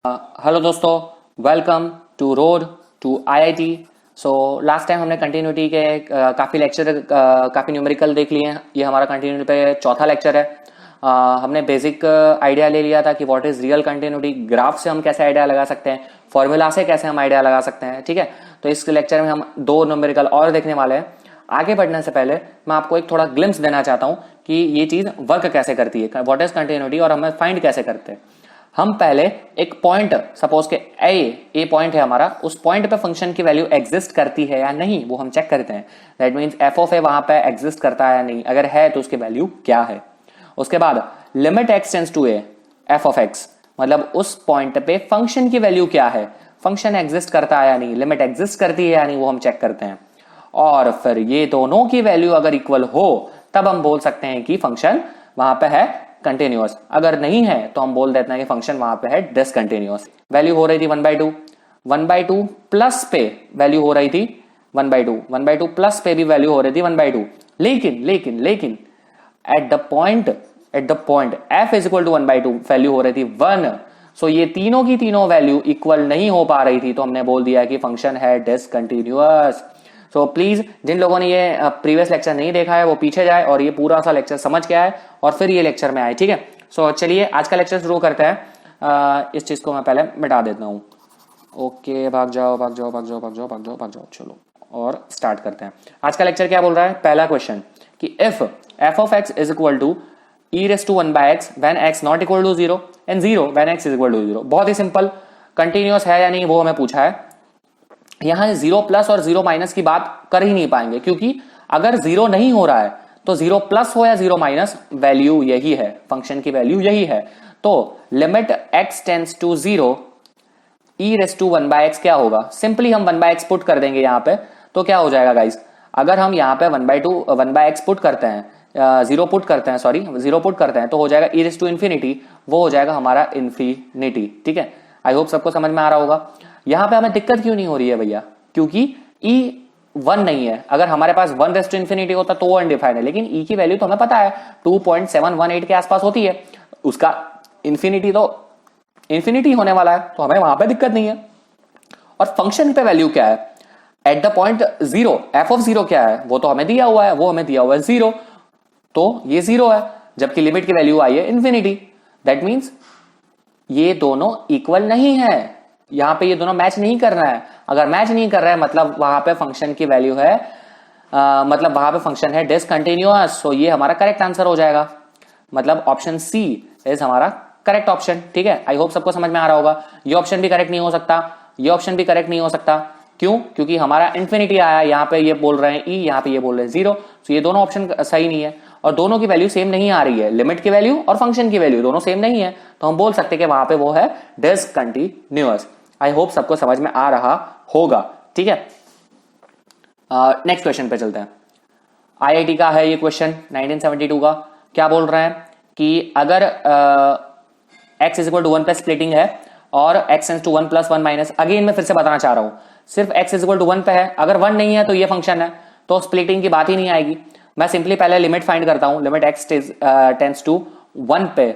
Hello दोस्तों, welcome to road to IIT. So last time हमने continuity के काफ़ी लेक्चर काफ़ी न्यूमेरिकल देख लिए हैं। ये हमारा कंटिन्यूटी पे चौथा लेक्चर है। हमने बेसिक आइडिया ले लिया था कि what is real continuity, graph से हम कैसे आइडिया लगा सकते हैं, फॉर्मूला से कैसे हम आइडिया लगा सकते हैं। ठीक है, तो इस लेक्चर में हम दो न्यूमेरिकल और देखने वाले हैं। आगे बढ़ने से पहले मैं आपको एक थोड़ा ग्लिम्स देना चाहता हूँ कि ये चीज़ वर्क कैसे करती है, व्हाट इज़ कंटिन्यूटी और हमें फाइंड कैसे करते हैं। हम पहले एक पॉइंट, सपोज के ए पॉइंट है हमारा, उस पॉइंट पे फंक्शन की वैल्यू एग्जिस्ट करती है या नहीं वो हम चेक करते हैं। दैट मींस एफ ऑफ ए वहां पे एग्जिस्ट करता है या नहीं, अगर है तो उसकी वैल्यू क्या है। उसके बाद limit x tends to a f of x, मतलब उस पॉइंट पे फंक्शन की वैल्यू क्या है, फंक्शन एग्जिस्ट करता है या नहीं, लिमिट एग्जिस्ट करती है या नहीं वो हम चेक करते हैं। और फिर ये दोनों की वैल्यू अगर इक्वल हो तब हम बोल सकते हैं कि फंक्शन वहां पे है कंटिन्यूअस। अगर नहीं है तो हम बोल देते हैं कि फंक्शन वहां पे है डिसकंटिन्यूअस। वैल्यू हो रही थी 1/2, 1/2 प्लस पे वैल्यू हो रही थी 1/2, 1/2 प्लस पे भी वैल्यू हो रही थी 1/2। लेकिन लेकिन लेकिन at the point f is equal to 1/2 value हो रही थी 1। सो ये तीनों की तीनों वैल्यू इक्वल नहीं हो पा रही थी, तो हमने बोल दिया कि फंक्शन है डिसकंटिन्यूअस। सो प्लीज जिन लोगों ने ये प्रीवियस लेक्चर नहीं देखा है वो पीछे जाए और ये पूरा सा लेक्चर समझ के आए और फिर ये लेक्चर में आए। ठीक है, सो चलिए आज का लेक्चर शुरू करते हैं। इस चीज को मैं पहले मिटा देता हूँ। ओके, भाग जाओ भाग जाओ भाग जाओ भाग जाओ भाग जाओ भाग जाओ, चलो और स्टार्ट करते हैं। आज का लेक्चर क्या बोल रहा है, पहला क्वेश्चन कि if f of x is equal to e raised to 1/x when x not equal to 0 and 0 when x is equal to 0। बहुत ही सिंपल, कंटिन्यूअस है या नहीं वो हमें पूछा है। यहां 0 प्लस और 0 माइनस की बात कर ही नहीं पाएंगे, क्योंकि अगर 0 नहीं हो रहा है तो 0 प्लस हो या 0 माइनस वैल्यू यही है, फंक्शन की वैल्यू यही है। तो limit x tends to 0 e raise to 1/x क्या होगा, सिंपली हम 1/x पुट कर देंगे यहां पे। तो क्या हो जाएगा गाइस, अगर हम यहां पे 1/x पुट करते हैं, 0 पुट करते हैं, सॉरी 0 पुट करते हैं, तो हो जाएगा e रेज़ टू इंफिनिटी, वो हो जाएगा हमारा इंफिनिटी। ठीक है, आई होप सबको समझ में आ रहा होगा। यहां पे हमें दिक्कत क्यों नहीं हो रही है भैया, क्योंकि e 1 नहीं है। अगर हमारे पास 1 रेज़ टू इंफिनिटी होता तो वो अनडिफाइंड है, लेकिन e की वैल्यू तो हमें पता है 2.718 के आसपास होती है, उसका इंफिनिटी तो इंफिनिटी होने वाला है, तो हमें वहां पे दिक्कत नहीं है। और फंक्शन पे वैल्यू क्या है eight the point 0, F of 0 क्या है वो तो हमें दिया हुआ है, वो हमें दिया हुआ है 0, तो ये 0 है, जबकि लिमिट की वैल्यू आई है इंफिनिटी। दैट मींस ये दोनों इक्वल नहीं है, यहां पे ये दोनों मैच नहीं कर रहा है। अगर मैच नहीं कर रहा है मतलब वहां पे फंक्शन की वैल्यू है, मतलब वहां पे फंक्शन है डिसकंटिन्यूअस। सो ये हमारा करेक्ट आंसर हो जाएगा, मतलब ऑप्शन सी इज हमारा करेक्ट ऑप्शन। ठीक है, आई होप सबको समझ में आ रहा होगा। ये ऑप्शन भी करेक्ट नहीं हो सकता, ये ऑप्शन भी करेक्ट नहीं हो सकता, क्यों, क्योंकि हमारा इंफिनिटी आया, यहाँ पे ये बोल रहे हैं ई, यहाँ पे ये बोल रहे हैं 0। तो ये दोनों ऑप्शन सही नहीं है और दोनों की वैल्यू सेम नहीं आ रही है, लिमिट की वैल्यू और फंक्शन की वैल्यू दोनों सेम नहीं है, तो हम बोल सकते हैं कि वहां पे वो है डिसकंटिन्यूअस। आई होप सबको समझ में आ रहा होगा। ठीक है, नेक्स्ट क्वेश्चन पे चलते हैं। आईआईटी का है ये क्वेश्चन 1972 का। क्या बोल रहे हैं कि अगर x इज इक्वल टू 1 पे स्प्लिटिंग है और x tends to 1 plus 1 minus, again मैं फिर से बताना चाह रहा हूं, सिर्फ x इज इक्वल टू 1 पे है, अगर 1 नहीं है तो ये फंक्शन है, तो स्प्लिटिंग की बात ही नहीं आएगी। मैं सिंपली पहले लिमिट फाइंड करता हूं, लिमिट x टेंड्स टू 1 पे,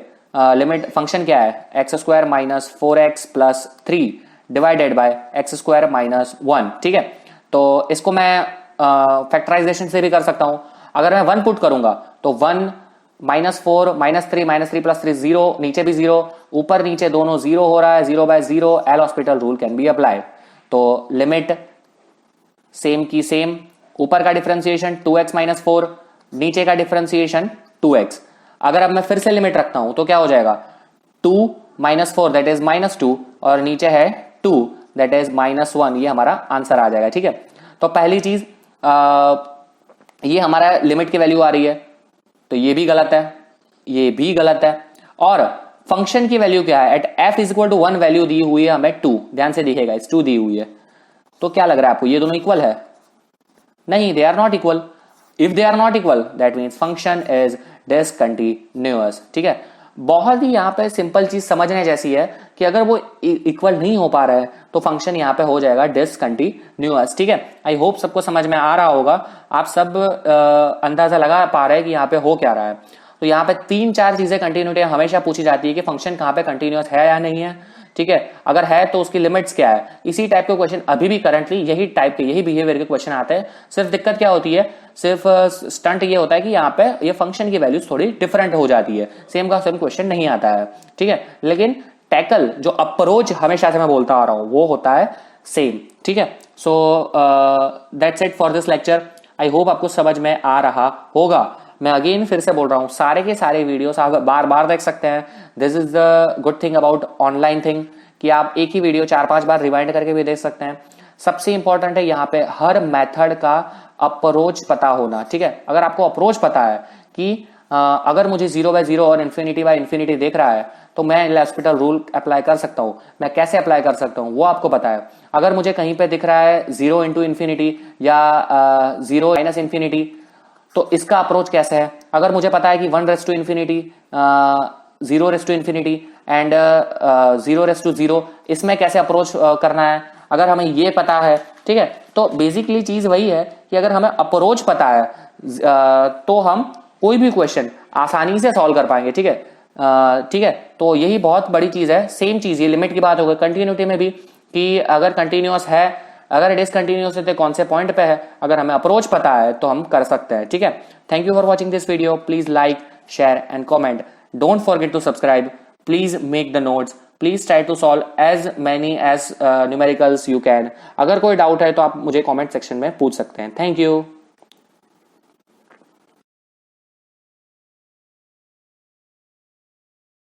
लिमिट फंक्शन क्या है x square minus 4x plus 3 divided by x square minus 1। ठीक है, तो इसको मैं फैक्टराइजेशन से भी कर सकता हूं। अगर मैं 1 पुट करूंगा तो 1 -4 -3 प्लस 3 0, नीचे भी 0, ऊपर नीचे दोनों 0 हो रहा है, 0/0 L hospital rule can be applied. तो लिमिट सेम की सेम, ऊपर का डिफरेंशिएशन 2x - 4, नीचे का डिफरेंशिएशन 2x। अगर अब मैं फिर से लिमिट रखता हूं तो क्या हो जाएगा, 2 - 4 दैट इज -2 और नीचे है 2 दैट इज -1, ये हमारा आंसर आ जाएगा। ठीक है, तो पहली चीज ये हमारा लिमिट की वैल्यू आ रही है, तो ये भी गलत है, ये भी गलत है। और फंक्शन की वैल्यू क्या है, at f is equal to 1 value दी हुई है हमें 2, ध्यान से दिखेगा इस 2 दी हुई है। तो क्या लग रहा है आपको, ये दोनों इक्वल है? नहीं, they are not equal. If they are not equal that means function is discontinuous. ठीक है, बहुत ही यहां पे सिंपल चीज समझने जैसी है कि अगर वो इक्वल नहीं हो पा रहा है तो फंक्शन यहां पे हो जाएगा डिसकंटिन्यूअस। ठीक है, आई होप सबको समझ में आ रहा होगा, आप सब अंदाजा लगा पा रहे हैं कि यहाँ पे हो क्या रहा है। तो यहाँ पे 3-4 चीजें कंटिन्यूटी हमेशा पूछी जाती है कि फंक्शन कहाँ पे कंटिन्यूअस है या नहीं है, ठीक है, अगर है तो उसकी लिमिट्स क्या है, इसी टाइप के क्वेश्चन अभी भी करंटली यही टाइप के, यही बिहेवियर के क्वेश्चन आते हैं। सिर्फ दिक्कत क्या होती है, सिर्फ स्टंट ये होता है कि यहाँ पे ये फंक्शन की वैल्यूज थोड़ी डिफरेंट हो जाती है, सेम का सेम क्वेश्चन नहीं आता है, ठीक है। लेकिन टैकल जो अप्रोच हमेशा से मैं बोलता आ रहा हूं वो होता है सेम, ठीक है। So that's it for this lecture. I hope आपको समझ में आ रहा होगा। मैं अगेन फिर से बोल रहा हूं, सारे के सारे वीडियोस आप बार बार देख सकते हैं। This is the good thing about online thing कि आप एक ही वीडियो 4-5 बार रिवाइंड करके भी देख सकते हैं। सबसे इंपॉर्टेंट है यहाँ पे हर मेथड का अप्रोच पता होना, ठीक है। अगर आपको अप्रोच पता है कि अगर मुझे 0/0 और ∞/∞ देख रहा है तो मैं एल हॉस्पिटल रूल अप्लाई कर सकता हूं, मैं कैसे अप्लाई कर सकता हूं वो आपको पता है। अगर मुझे कहीं पे दिख रहा है 0 × ∞ या 0 - ∞, तो इसका अप्रोच कैसे है। अगर मुझे पता है कि 1 ∞, 0 ∞ एंड 0 इसमें कैसे अप्रोच करना है, अगर हमें ये पता है, ठीक है। तो बेसिकली चीज वही है कि अगर हमें अप्रोच पता है तो हम कोई भी क्वेश्चन आसानी से सॉल्व कर पाएंगे, ठीक है, ठीक है। तो यही बहुत बड़ी चीज है। सेम चीज ये लिमिट की बात हो गई, कंटिन्यूटी में भी कि अगर कंटिन्यूअस है, अगर डिसकंटिन्यूअस है तो कौन से पॉइंट पे है, अगर हमें अप्रोच पता है तो हम कर सकते हैं, ठीक है। Thank you for watching this video. Please like, share and comment. Don't forget to subscribe. Please make the notes. Please try to solve as many as numericals you can. अगर कोई डाउट है तो आप मुझे कॉमेंट सेक्शन में पूछ सकते हैं। Thank you.